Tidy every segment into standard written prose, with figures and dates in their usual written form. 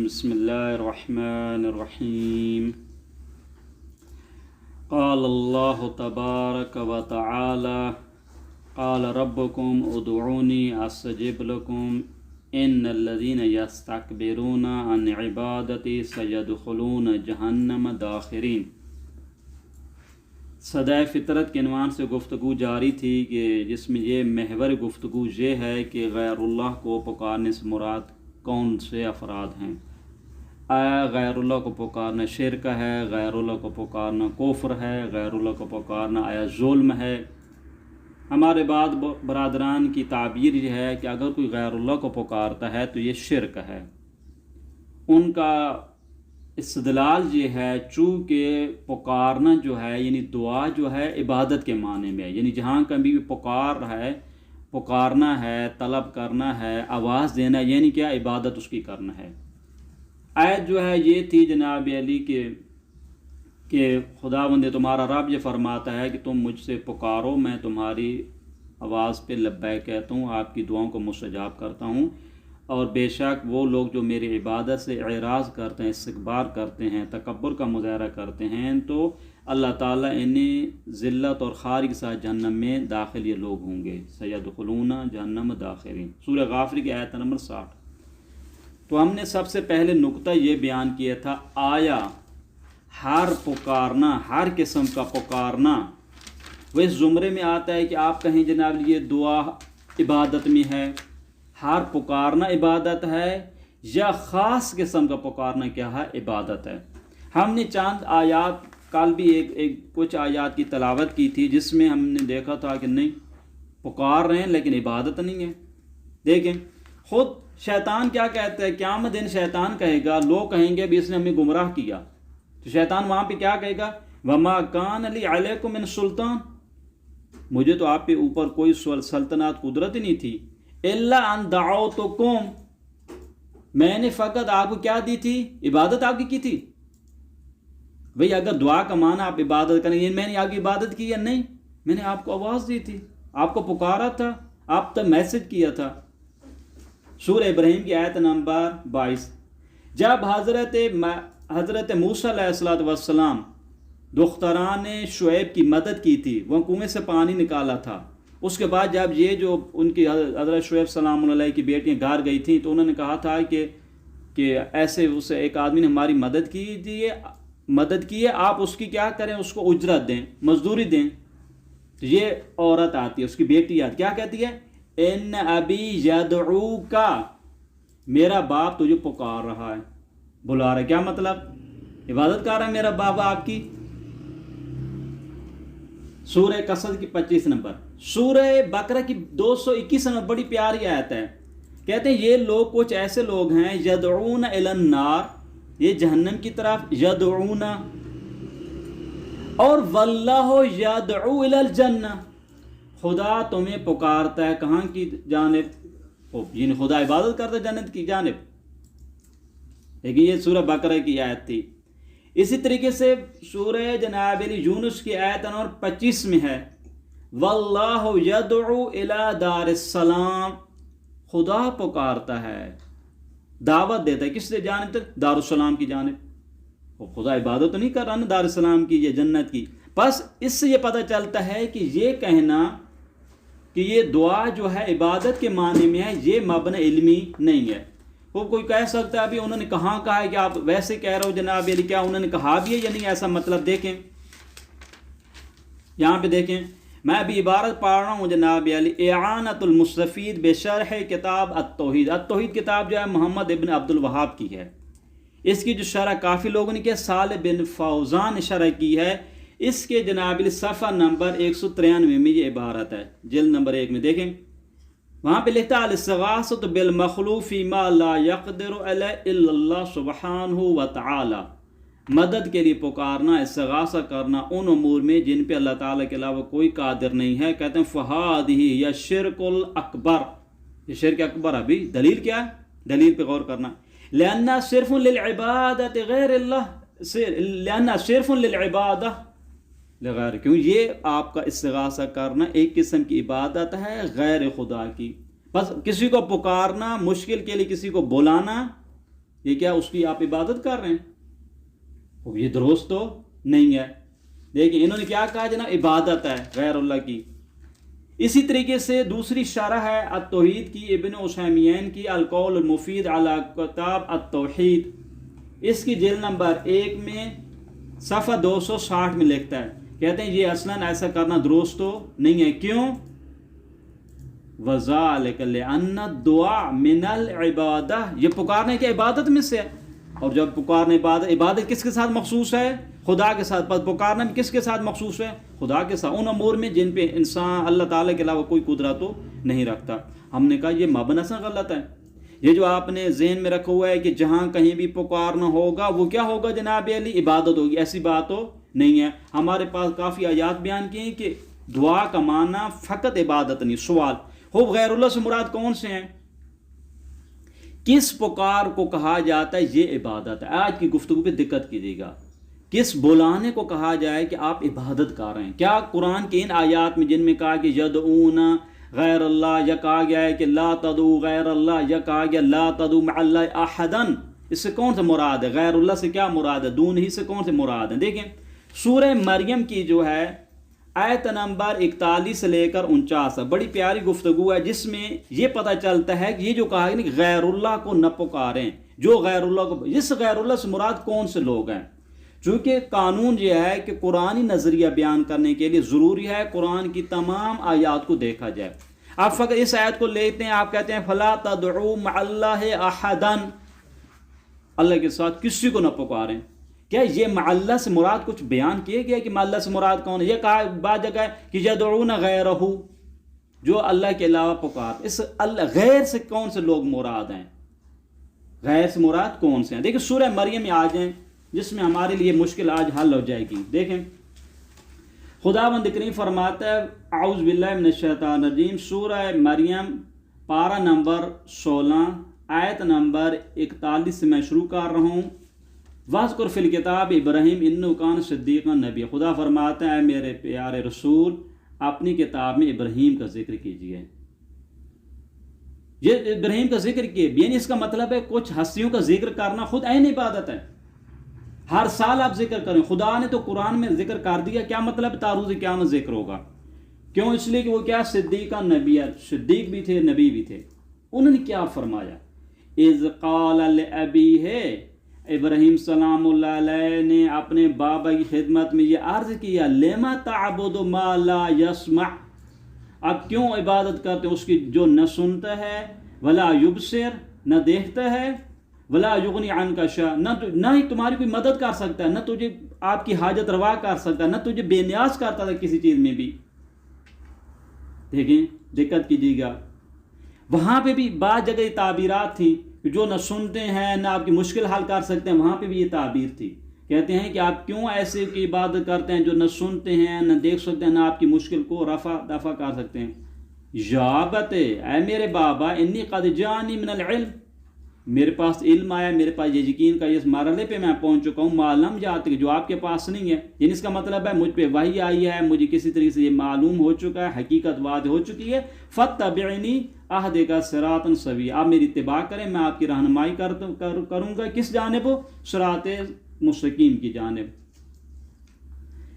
بسم الله الرحمن الرحيم. قال الله تبارك وتعالى قال ربكم ادعوني استجب لكم ان الذين يستكبرون عن عبادتي سيدخلون جہنم داخرین. صدائے فطرت کے عنوان سے گفتگو جاری تھی کہ جس میں یہ محور گفتگو یہ ہے کہ غیر اللہ کو پکارنے سے مراد کون سے افراد ہیں. آیا غیر اللہ کو پکارنا شرک ہے، غیر اللہ کو پکارنا کفر ہے، غیر اللہ کو پکارنا آیا ظلم ہے؟ ہمارے بعد برادران کی تعبیر یہ ہے کہ اگر کوئی غیر اللہ کو پکارتا ہے تو یہ شرک ہے. ان کا استدلال یہ ہے چونکہ پکارنا جو ہے یعنی دعا جو ہے عبادت کے معنی میں ہے، یعنی جہاں کبھی بھی پکار رہا ہے، پکارنا ہے، طلب کرنا ہے، آواز دینا، یعنی کیا عبادت اس کی کرنا ہے. آیت جو ہے یہ تھی جناب علی کہ خداوند تمہارا رب یہ فرماتا ہے کہ تم مجھ سے پکارو، میں تمہاری آواز پہ لبیک کہتا ہوں، آپ کی دعاؤں کو مستجاب کرتا ہوں. اور بے شک وہ لوگ جو میری عبادت سے اعراض کرتے ہیں، استکبار کرتے ہیں، تکبر کا مظاہرہ کرتے ہیں، تو اللہ تعالیٰ انہیں ذلت اور خار کے ساتھ جہنم میں داخل یہ لوگ ہوں گے. سیدخلون جہنم داخرین، سورہ غافر کی آیت نمبر 60. تو ہم نے سب سے پہلے نقطہ یہ بیان کیا تھا، آیا ہر پکارنا، ہر قسم کا پکارنا وہ اس زمرے میں آتا ہے کہ آپ کہیں جناب یہ دعا عبادت میں ہے، ہر پکارنا عبادت ہے، یا خاص قسم کا پکارنا کیا ہے؟ عبادت ہے. ہم نے چاند آیات کل بھی کچھ آیات کی تلاوت کی تھی جس میں ہم نے دیکھا تھا کہ نہیں پکار رہے ہیں لیکن عبادت نہیں ہے. دیکھیں خود شیطان کیا کہتا ہے، قیامت دن شیطان کہے گا، لوگ کہیں گے بھی اس نے ہمیں گمراہ کیا، تو شیطان وہاں پہ کیا کہے گا، وما کان لی علیکم من سلطان، مجھے تو آپ پہ اوپر کوئی سلطنت قدرت ہی نہیں تھی، الا ان دعوتکم، میں نے فقط آپ کو کیا دی تھی؟ عبادت آپ کی تھی. بھئی اگر دعا کا معنی آپ عبادت کریں، یہ میں نے آپ کی عبادت کی یا نہیں؟ میں نے آپ کو آواز دی تھی، آپ کو پکارا تھا، آپ تک میسج کیا تھا. سورہ ابراہیم کی آیت نمبر 22. جب حضرت موسیٰ علیہ السلام دختران شعیب کی مدد کی تھی، وہ کنویں سے پانی نکالا تھا، اس کے بعد جب یہ جو ان کی حضرت شعیب سلام علیہ کی بیٹیاں گھر گئی تھیں تو انہوں نے کہا تھا کہ ایسے اسے ایک آدمی نے ہماری مدد کی ہے، آپ اس کی کیا کریں، اس کو اجرت دیں، مزدوری دیں. تو یہ عورت آتی ہے، اس کی بیٹی آتی، کیا کہتی ہے، ان ابی یدعوکا، میرا باپ تجھے پکار رہا ہے، بلا رہا ہے. کیا مطلب؟ عبادت کر رہا ہے میرا باپ آپ کی. سورہ قصص کی 25 نمبر. سورہ بقرہ کی 221 نمبر بڑی پیاری آیت ہے. کہتے ہیں یہ لوگ کچھ ایسے لوگ ہیں، یدعون الی النار، یہ جہنم کی طرف یدعون، اور واللہ یدعو الی الجنہ، خدا تمہیں پکارتا ہے کہاں کی جانب، یعنی خدا عبادت کرتا ہے جنت کی جانب. لیکن یہ سورہ بقرہ کی آیت تھی. اسی طریقے سے سورہ جناب یونس کی آیت نمبر 25 میں ہے، واللہ یدعو الی دار السلام، خدا پکارتا ہے، دعوت دیتا ہے کس سے جانب تک؟ دار السلام کی جانب. وہ خدا عبادت تو نہیں کر رہا نا دار السلام کی یا جنت کی. بس اس سے یہ پتہ چلتا ہے کہ یہ کہنا کہ یہ دعا جو ہے عبادت کے معنی میں ہے، یہ مبنی علمی نہیں ہے. وہ کوئی کہہ سکتا ہے ابھی انہوں نے کہاں کہا ہے کہ آپ ویسے کہہ رہے ہو جناب علی، کیا انہوں نے کہا بھی ہے یا نہیں ایسا مطلب؟ دیکھیں یہاں پہ دیکھیں، میں ابھی عبارت پڑھ رہا ہوں جناب علی، اعانۃ المستفید بشرح کتاب التوحید. التوحید کتاب جو ہے محمد ابن عبد الوہاب کی ہے، اس کی جو شرح کافی لوگوں نے کیا، صالح بن فوزان نے شرح کی ہے. اس کے جناب علی صفحہ نمبر 193 میں یہ عبارت ہے، جلد نمبر 1 میں دیکھیں، وہاں پہ لکھتا ہے الاستغاثۃ بالمخلوق فیما لا یقدر علیہ الا اللہ سبحانہ وتعالی، مدد کے لیے پکارنا، استغاثہ کرنا ان امور میں جن پہ اللہ تعالیٰ کے علاوہ کوئی قادر نہیں ہے. کہتے ہیں فہادہ یا شرک الاکبر، یہ شرک اکبر. ابھی دلیل کیا ہے؟ دلیل پہ غور کرنا. لأنہ صرف للعبادت غیر اللہ، لأنہ صرف للعبادہ لغیر، کیوں یہ آپ کا استغاثہ کرنا ایک قسم کی عبادت ہے غیر خدا کی. بس کسی کو پکارنا، مشکل کے لیے کسی کو بلانا، یہ کیا اس کی آپ عبادت کر رہے ہیں؟ اب یہ درست تو نہیں ہے. دیکھیں انہوں نے کیا کہا جناب، عبادت ہے غیر اللہ کی. اسی طریقے سے دوسری شرح ہے التوحید کی، ابن عثیمین کی، القول المفید علی کتاب التوحید. اس کی جلد نمبر 1 میں صفحہ 260 میں لکھتا ہے، کہتے ہیں یہ اصلاً ایسا کرنا درست تو نہیں ہے. کیوں؟ وَذَلِكَ لِأَنَّ الدُّعَاءَ مِنَ الْعِبَادَةِ، یہ پکارنے کی عبادت میں سے ہے. اور جب پکارنے عبادت کس کے ساتھ مخصوص ہے؟ خدا کے ساتھ. پس پکارنا بھی کس کے ساتھ مخصوص ہے؟ خدا کے ساتھ، ان امور میں جن پہ انسان اللہ تعالیٰ کے علاوہ کوئی قدرت تو نہیں رکھتا. ہم نے کہا یہ مبناً غلط ہے. یہ جو آپ نے ذہن میں رکھا ہوا ہے کہ جہاں کہیں بھی پکارنا ہوگا وہ کیا ہوگا جناب علی؟ عبادت ہوگی، ایسی بات تو نہیں ہے. ہمارے پاس کافی آیات بیان کی ہیں کہ دعا کا معنی فقط عبادت نہیں. سوال ہو غیر اللہ سے مراد کون سے ہیں؟ کس پکار کو کہا جاتا ہے یہ عبادت ہے؟ آج کی گفتگو پہ دقت کیجیے گا. کس بلانے کو کہا جائے کہ آپ عبادت کر رہے ہیں؟ کیا قرآن کی ان آیات میں جن میں کہا کہ یدعون غیر اللہ، یا کہا گیا ہے کہ لا تدعو غیر اللہ، یا کہا گیا لا تدعو مع اللہ احدا، اس سے کون سے مراد ہے؟ غیر اللہ سے کیا مراد ہے؟ دون ہی سے کون سے مراد ہے؟ دیکھیں سورہ مریم کی جو ہے آیت نمبر 41 سے لے کر 49 بڑی پیاری گفتگو ہے، جس میں یہ پتہ چلتا ہے کہ یہ جو کہا ہے کہ غیر اللہ کو نہ پکاریں. جو غیر اللہ کو، اس غیر اللہ سے مراد کون سے لوگ ہیں؟ چونکہ قانون یہ ہے کہ قرآنی نظریہ بیان کرنے کے لیے ضروری ہے قرآن کی تمام آیات کو دیکھا جائے. آپ فقط اس آیت کو لیتے ہیں، آپ کہتے ہیں فلا تدعو مع اللہ احدا، اللہ کے ساتھ کسی کو نہ پکاریں. کیا یہ مع اللہ سے مراد کچھ بیان کیے گیا کہ مع اللہ سے مراد کون ہے؟ یہ کہا بعض جگہ ہے کہ یدعون غیرہ، جو اللہ کے علاوہ پکار. اس اللہ غیر سے کون سے لوگ مراد ہیں؟ غیر سے مراد کون سے ہیں؟ دیکھیں سورہ مریم میں آ جائیں، جس میں ہمارے لیے مشکل آج حل ہو جائے گی. دیکھیں خداوند کریم فرماتا ہے اعوذ باللہ من الشیطان الرجیم، سورہ مریم پارہ نمبر 16 آیت نمبر 41 سے میں شروع کر رہا ہوں. واذکر فی الکتاب ابراہیم انہ کان صدیقا نبی. خدا فرماتا ہے میرے پیارے رسول اپنی کتاب میں ابراہیم کا ذکر کیجیے. یہ ابراہیم کا ذکر کیے، یعنی اس کا مطلب ہے کچھ ہستیوں کا ذکر کرنا خود عین عبادت ہے. ہر سال آپ ذکر کریں. خدا نے تو قرآن میں ذکر کر دیا، کیا مطلب تاروز قیامت ذکر ہوگا؟ کیوں؟ اس لیے کہ وہ کیا صدیقہ نبی ہے، صدیق بھی تھے نبی بھی تھے. انہوں نے کیا فرمایا؟ اذ قال لابیہ، ابراہیم سلام اللہ علیہ نے اپنے بابا کی خدمت میں یہ عرض کیا لما تعبد ما لا يسمع، اب کیوں عبادت کرتے اس کی جو نہ سنتا ہے، ولا یبصر نہ دیکھتا ہے، ولا یغنی عنک شیئا نہ ہی تمہاری کوئی مدد کر سکتا ہے، نہ تجھے آپ کی حاجت روا کر سکتا ہے، نہ تجھے بے نیاز کرتا تھا کسی چیز میں بھی. دیکھیں دقت کیجیے گا، وہاں پہ بھی بعض جگہ تعبیرات تھیں کہ جو نہ سنتے ہیں نہ آپ کی مشکل حل کر سکتے ہیں. وہاں پہ بھی یہ تعبیر تھی. کہتے ہیں کہ آپ کیوں ایسے کی عبادت کرتے ہیں جو نہ سنتے ہیں نہ دیکھ سکتے ہیں نہ آپ کی مشکل کو دفع کر سکتے ہیں. یابت اے میرے بابا انی قد جانی من العلم، میرے پاس علم آیا، میرے پاس یہ یقین کا اس مرحلے پہ میں پہنچ چکا ہوں معلوم جاتے کہ جو آپ کے پاس نہیں ہے. یعنی اس کا مطلب ہے مجھ پہ وحی آئی ہے، مجھے کسی طریقے سے یہ معلوم ہو چکا ہے، حقیقت واضح ہو چکی ہے. فاتبعنی اہدک صراطا سویا، آپ میری اتباع کریں، میں آپ کی رہنمائی کروں گا کس جانب؟ صراط مستقیم کی جانب.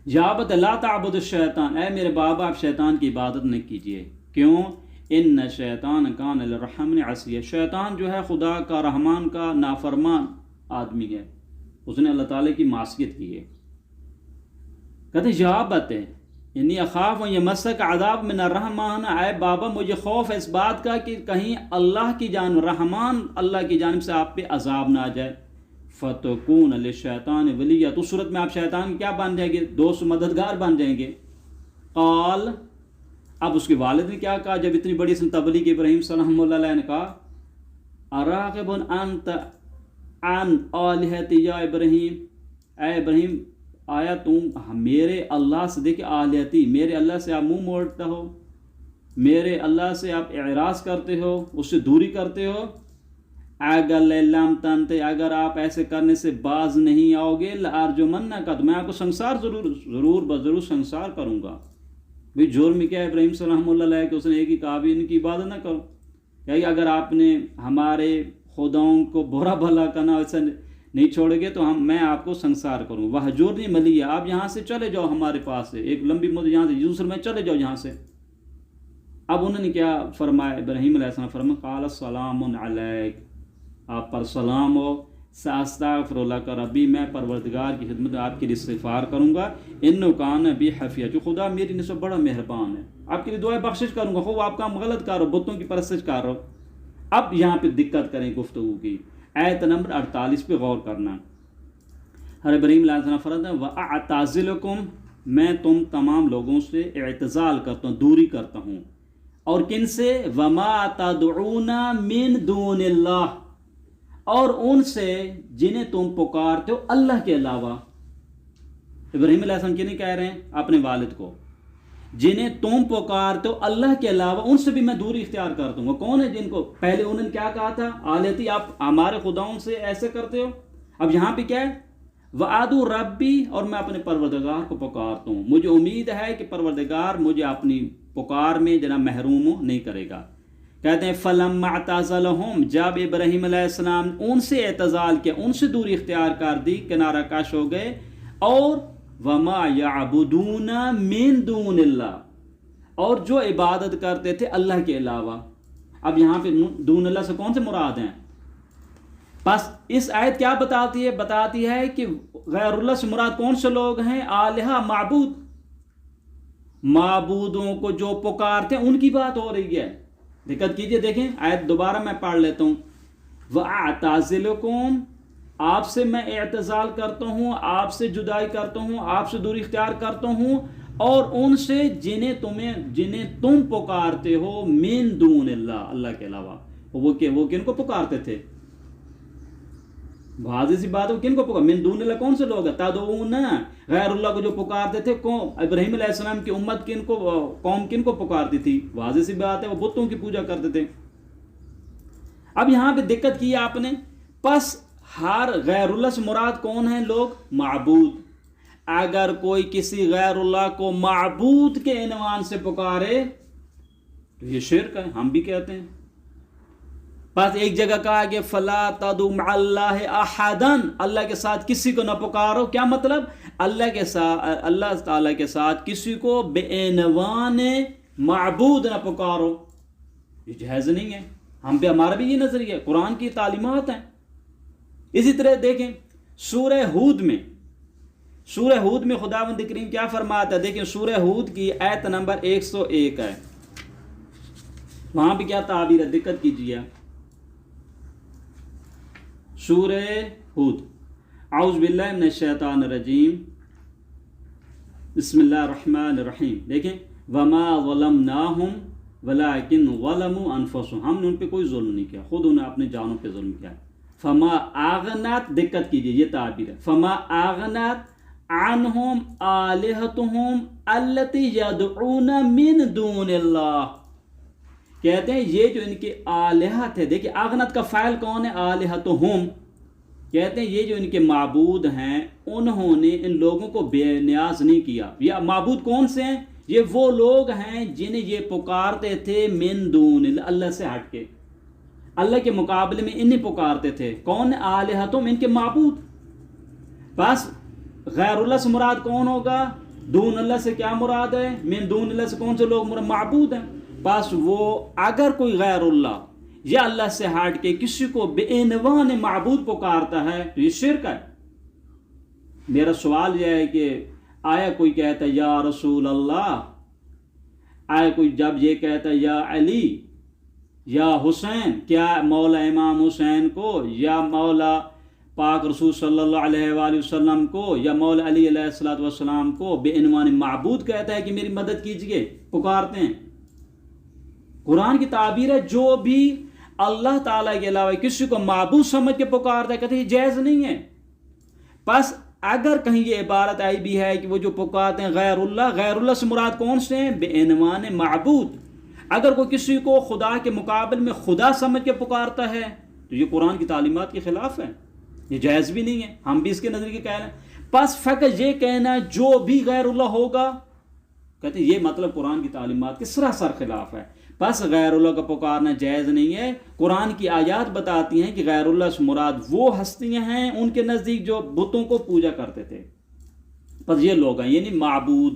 یابت لا تعبد الشیطان، اے میرے بابا آپ شیطان کی عبادت نہ کیجیے. کیوں؟ ان شیطان کان للرحمن عصیا، شیطان جو ہے خدا کا رحمان کا نافرمان آدمی ہے، اس نے اللہ تعالیٰ کی معصیت کی ہے. کہتے ہیں یابت ہے یعنی اخاف ان یمسک عذاب من الرحمن، اے بابا مجھے خوف ہے اس بات کا کہ کہیں اللہ کی جانب رحمان اللہ کی جانب سے آپ پہ عذاب نہ آ جائے. فتکون للشیطان ولیا، تو صورت میں آپ شیطان کیا بن جائیں گے؟ دوست مددگار بن جائیں گے. قال، اب اس کے والد نے کیا کہا جب اتنی بڑی تبلیغ ابراہیم صلی اللہ علیہ نے کہا اراغب انت عن آلہتی یا ابراہیم، اے ابراہیم آیا تم میرے اللہ سے، دیکھیں آلہتی میرے اللہ سے آپ منہ موڑتا ہو، میرے اللہ سے آپ اعراض کرتے ہو، اس سے دوری کرتے ہو. اگر لم تنتے، اگر آپ ایسے کرنے سے باز نہیں آؤ گے، لارجمنک، تو میں آپ کو سنسار ضرور سنسار کروں گا. بھئی جرم کیا ہے ابراہیم صلی اللہ علیہ کہ اس نے ایک ہی کہا بھی ان کی عبادت نہ کرو. کہ اگر آپ نے ہمارے خداؤں کو برا بھلا کرنا ایسا نہیں چھوڑے گے تو میں آپ کو سنسار کروں. وہجرنی ملیہ، آپ یہاں سے چلے جاؤ ہمارے پاس سے، ایک لمبی مدت یہاں سے یوسف میں چلے جاؤ یہاں سے. اب انہوں نے کیا فرمایا، ابراہیم علیہ السلام فرمایا قال السلام علیک، آپ پر سلام ہو، ساستغفر لک ربی، میں پروردگار کی خدمت آپ کے لیے استغفار کروں گا، انہ کان بی حفیظ، جو خدا میری نسبت بڑا مہربان ہے، آپ کے لیے دعائیں بخشش کروں گا، خوب آپ کام غلط کر رہو، بتوں کی پرستش کر رہو. اب یہاں پہ دقت کریں گفتگو کی، آیت نمبر 48 پہ غور کرنا. ہر ابراہیم علیہ السلام فرماتے ہیں وَأَعْتَزِلُكُمْ، میں تم تمام لوگوں سے اعتزال کرتا ہوں، دوری کرتا ہوں. اور کن سے؟ وَمَا تَدْعُونَ مِن دُونِ اللَّهِ، اور ان سے جنہیں تم پکارتے ہو اللہ کے علاوہ. ابراہیم علیہ السلام کیا نہیں کہہ رہے ہیں؟ اپنے والد کو، جنہیں تم پکارتے ہو اللہ کے علاوہ ان سے بھی میں دوری اختیار کر دوں گا. کون ہے جن کو؟ پہلے انہوں نے کیا کہا تھا؟ آلیتی، آپ ہمارے خداؤں سے ایسے کرتے ہو. اب یہاں پہ کیا ہے؟ وَعَدُ ربی، اور میں اپنے پروردگار کو پکارتا ہوں، مجھے امید ہے کہ پروردگار مجھے اپنی پکار میں جناب محروم نہیں کرے گا. کہتے ہیں فَلَمَّا اعْتَزَلَهُمْ، جب ابراہیم علیہ السلام ان سے اعتزال کیا، ان سے دوری اختیار کر دی، کنارہ کش ہو گئے. اور وَمَا يَعْبُدُونَ مِن دُونِ اللَّهِ، اور جو عبادت کرتے تھے اللہ کے علاوہ. اب یہاں پہ دون اللہ سے کون سے مراد ہیں؟ بس اس آیت کیا بتاتی ہے؟ بتاتی ہے کہ غیر اللہ سے مراد کون سے لوگ ہیں؟ آلہہ، معبود، معبودوں کو جو پکارتے ہیں ان کی بات ہو رہی ہے. دقت کیجئے، دیکھیں آیت دوبارہ میں پڑھ لیتا ہوں. وَأَعْتَزِلُكُمْ، آپ سے میں اعتزال کرتا ہوں، آپ سے جدائی کرتا ہوں، آپ سے دوری اختیار کرتا ہوں، اور ان سے جنہیں تم پکارتے ہو من دون اللہ، اللہ کے علاوہ. وہ کن کو پکارتے تھے؟ واضح سی بات ہے، کن کو پکار؟ من دون اللہ کون سے لوگ ہیں؟ تدعون، غیر اللہ کو جو پکارتے تھے. ابراہیم علیہ السلام کی امت کن کو، قوم کن کو پکارتی تھی؟ واضح سی بات ہے، وہ بتوں کی پوجا کرتے تھے. اب یہاں پہ دقت کی آپ نے، پس ہر غیر اللہ سے مراد کون ہیں لوگ؟ معبود. اگر کوئی کسی غیر اللہ کو معبود کے عنوان سے پکارے تو یہ شرک ہے، ہم بھی کہتے ہیں. بس ایک جگہ کہا کہ فلا تدعوا مع اللہ احدا، اللہ کے ساتھ کسی کو نہ پکارو. کیا مطلب؟ اللہ کے ساتھ، اللہ تعالیٰ کے ساتھ کسی کو بے عنوان معبود نہ پکارو. یہ جائز نہیں ہے. ہم پہ ہمارا بھی یہ نظریہ ہے، قرآن کی تعلیمات ہیں. اسی طرح دیکھیں سورہ ہود میں خداوند کریم کیا فرماتا ہے؟ دیکھیں سورہ ہود کی آیت نمبر 101 ہے، وہاں بھی کیا تعبیر ہے؟ دقت کیجیے. سورہ ہود، اعوذ باللہ من الشیطان الرجیم، بسم اللہ الرحمن الرحیم. دیکھیں وما ظلمناہم ولکن ظلموا انفسہم، ہم نے ان پہ کوئی ظلم نہیں کیا، خود انہیں اپنے جانوں پہ ظلم کیا. فما اغنت، دقت کیجیے یہ تعبیر ہے، فما اغنت عنہم آلہتہم التی یدعون من دون اللہ. کہتے ہیں یہ جو ان کے آلہہ تھے، دیکھیں اغنت کا فاعل کون ہے؟ آلہتہم. کہتے ہیں یہ جو ان کے معبود ہیں انہوں نے ان لوگوں کو بے نیاز نہیں کیا. یا معبود کون سے ہیں؟ یہ وہ لوگ ہیں جنہیں یہ پکارتے تھے من دون اللہ سے ہٹ کے، اللہ کے مقابلے میں انہیں پکارتے تھے. کون؟ آلہتہم، ان کے معبود. بس غیر اللہ سے مراد کون ہوگا؟ دون اللہ سے کیا مراد ہے؟ من دون اللہ سے کون سے لوگ مراد؟ معبود ہیں. بس وہ اگر کوئی غیر اللہ یا اللہ سے ہٹ کے کسی کو بے عنوان معبود پکارتا ہے تو یہ شرک ہے. میرا سوال یہ ہے کہ آیا کوئی کہتا ہے یا رسول اللہ، آیا کوئی جب یہ کہتا ہے یا علی یا حسین، کیا مولا امام حسین کو یا مولا پاک رسول صلی اللہ علیہ وآلہ وسلم کو یا مولا علی علیہ السلام کو بے عنوان معبود کہتا ہے کہ میری مدد کیجئے، پکارتے ہیں؟ قرآن کی تعبیر ہے جو بھی اللہ تعالیٰ کے علاوہ کسی کو معبود سمجھ کے پکارتا ہے، کہتے ہیں یہ جائز نہیں ہے. بس اگر کہیں یہ عبارت آئی بھی ہے کہ وہ جو پکارتے ہیں غیر اللہ سے مراد کون سے ہیں؟ بے عنوان معبود. اگر کوئی کسی کو خدا کے مقابل میں خدا سمجھ کے پکارتا ہے تو یہ قرآن کی تعلیمات کے خلاف ہے، یہ جائز بھی نہیں ہے. ہم بھی اس کے نظریے کہہ رہے ہیں. بس فقط یہ کہنا جو بھی غیر اللہ ہوگا، کہتے ہیں یہ مطلب قرآن کی تعلیمات کے سراسر خلاف ہے. بس غیر اللہ کا پکارنا جائز نہیں ہے۔ قرآن کی آیات بتاتی ہیں کہ غیر اللہ سے مراد وہ ہستیاں ہیں ان کے نزدیک جو بتوں کو پوجا کرتے تھے، بس یہ لوگ ہیں، یعنی معبود۔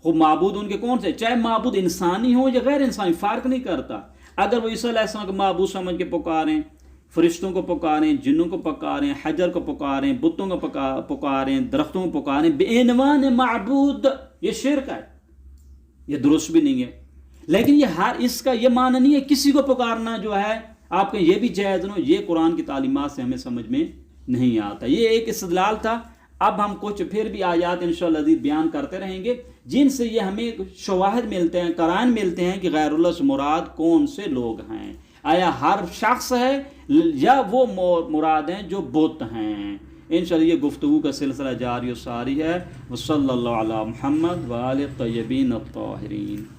خب معبود ان کے کون سے، چاہے معبود انسانی ہو یا غیر انسانی، فرق نہیں کرتا۔ اگر وہ عیسیٰ علیہ السلام کو معبود سمجھ کے پکاریں، فرشتوں کو پکاریں، جنوں کو پکاریں، حجر کو پکاریں، بتوں کو پکاریں، درختوں کو پکاریں بعنوان معبود، یہ شرک ہے، یہ درست بھی نہیں ہے۔ لیکن یہ اس کا یہ معنی نہیں ہے کسی کو پکارنا جو ہے آپ کے یہ بھی جائز نہ ہو، یہ قرآن کی تعلیمات سے ہمیں سمجھ میں نہیں آتا۔ یہ ایک استدلال تھا۔ اب ہم کچھ پھر بھی آیات انشاءاللہ عزیز بیان کرتے رہیں گے جن سے یہ ہمیں شواہد ملتے ہیں، قرائن ملتے ہیں کہ غیر اللہ سے مراد کون سے لوگ ہیں۔ آیا ہر شخص ہے یا وہ مراد ہیں جو بت ہیں۔ انشاءاللہ یہ گفتگو کا سلسلہ جاری و ساری ہے۔ وصلی اللہ علی محمد وآلہ الطیبین الطاہرین۔